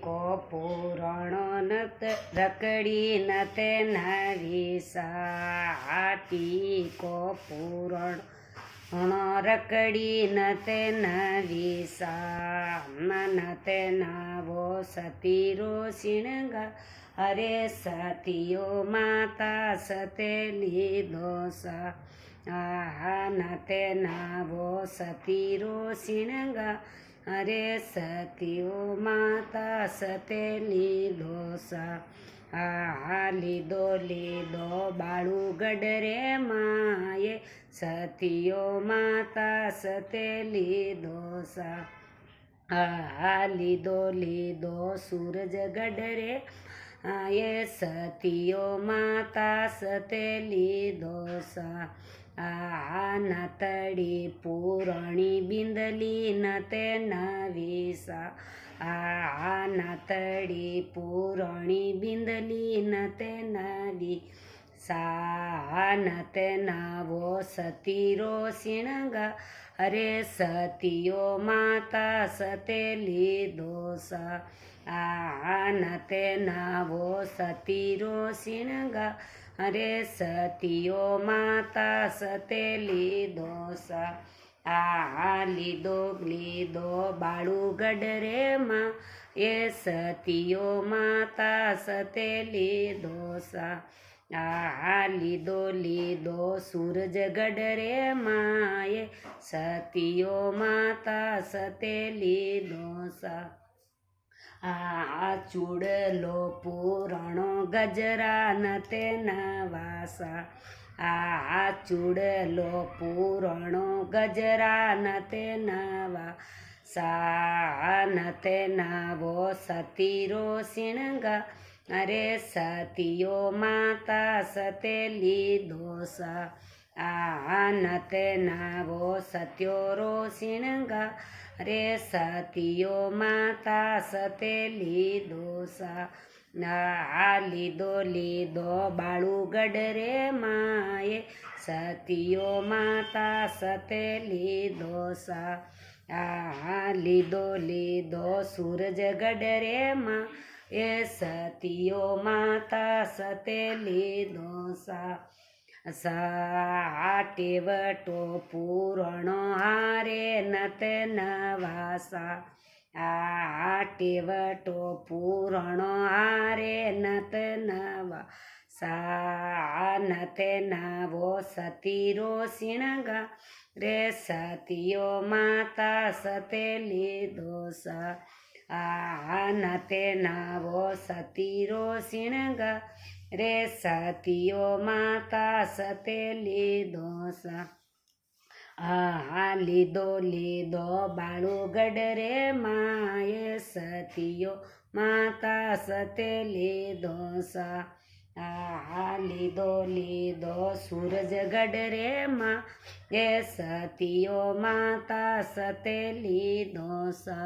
को पूरण नत रकड़ी नते नवीसा को पूरण रकड़ी नते नवीसा नते नवो सतीरो सिणगा अरे सतियो माता सते लीधोसा नते नवो सतीरो सिणगा अरे सतियो माता सते लीधोसा लीधो बाळू गडरे माये सतियो माता सते लीधोसा लीधो सूरज गडरे ये सतियो माता सते लीधोसा नतड़ी पूरणी बिंदली नते नवीसा नतड़ी पूरणी बिंदली नते नवीसा नते नवो सतीरो सिणगा अरे सतियो माता सते लीधोसा नते नवो सतीरो सिणगा अरे सतियो माता सते लीधोसा लीधो बाळू गडरे मा ये सतियो माता सते लीधोसा लीधो सूरज गडरे माये सतियो माता सते लीधोसा चूड़लो पूरणो गजरा नते नवासा चूड़लो पूरणो गजरा नते नवासा नते नवो सतीरो सिणगा अरे सतियो माता सते लीधोसा नते नवो सत्योरो सिणगा रे सतियो माता सते लीधोसा लीधो बाळू गडरे माये सतियो माता सते लीधोसा लीधो सूरज गडरे मा ये सतियो माता सते लीधोसा टेवटो पूरणो हारे नते नवासा टेवटो पूरणो हारे नते नवासा नते नवो सतीरो सिणगा रे सतियो माता सते लीधोसा नते नवो सतीरो सिणगा रे सतियो माता सते लीधोसा लीधो बाळू गडरे माये सतियो माता सते लीधोसा लीधो सूरज गडरे मा ये सतियो माता सते लीधोसा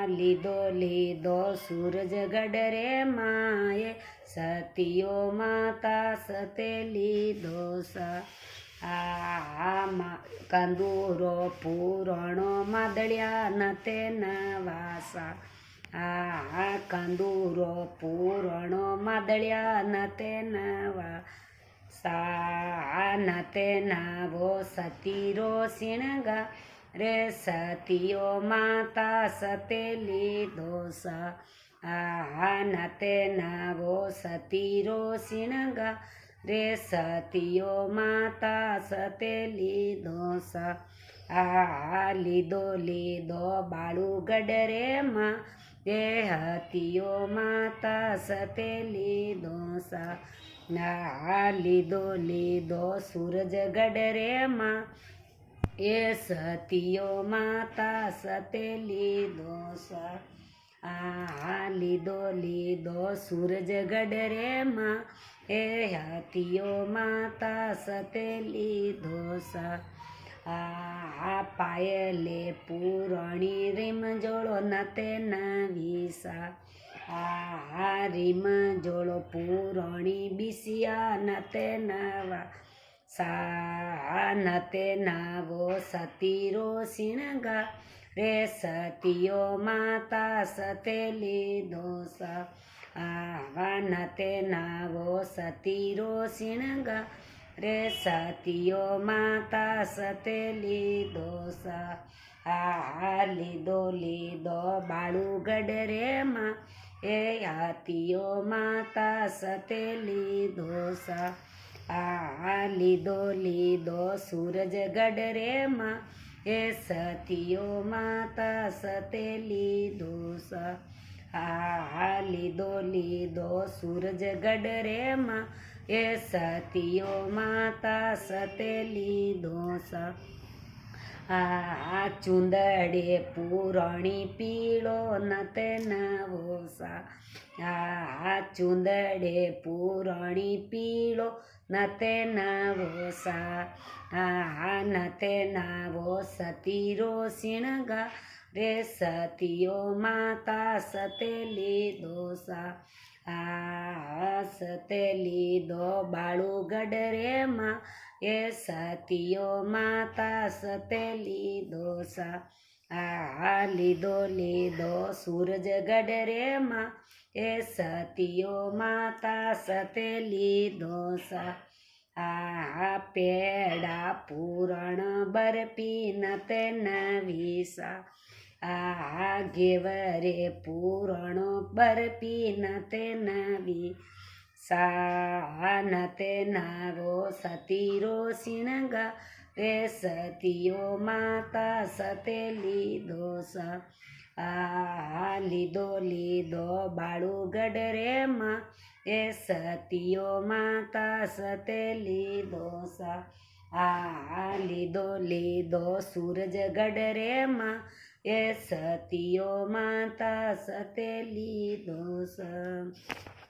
लीधो सूरज गडरे माये सतियो माता सते लीधोसा कंदूरो पूरणो मादळ्या नते नवासा कंदूरो पूरणो मादळ्या नते नवासा नते नवो सतीरो सिणगा रे सतियो माता सते लीधोसा नते नवो सतीरो सिणगा रे सतियो माता सते लीधोसा लीधो बाळू गडरे मा ये हतियो माता सते लीधोसा लीधो सूरज गडरे मा ये सतियो माता सते लीधोसा लीधो सूरज गडरे मा ये हतियो माता सते लीधोसा पायले पूरणी रिम जोड़ो नते नवीसा रिम जोड़ो पूरणी बिसिया नते नवा सा नते नवो सतीरो सिणगा રે સતીઓ માતા સતે લીધો સા આવા નતે નાવો સતીરો શિણગા રે સતીઓ માતા સતે લીધો સા આ લીધો બાળુગઢ રે માં એ હાથીઓ માતા સતે લીધો સા આ લીધો સૂરજગઢ રે માં એ સતીઓ માતા સતે લીધો સા આ લીધો સૂરજગઢ રે માં એ સતીઓ માતા સતે લીધો સા આ ચુંદડે પૂરણી પીળો નતે નવો સા આ ચુંદડે પૂરણી પીળો નતે નવો સા આ નતે નવો સતીરો શિણગા રે સતીઓ માતા સતે લીધો સા આ સતે લીધો બાળુગઢ રે માં એ સતીઓ માતા સતે લીધો સા આ લીધો સૂરજગઢ રે માં એ સતીઓ માતા સતે લીધો સા આ પેડા પૂરણ બરફી નતે નવી સા આ ઘેવરે પૂરણ બરફી નતે નવી સા નતે નવો સતીરો શિણગા રે સતીઓ માતા સતે લીધો સા આ લીધો બાળુગઢ રે માં એ સતીઓ માતા સતે લીધો સા આ લીધો સૂરજગઢ રે માં એ સતીઓ માતા સતે લીધો સા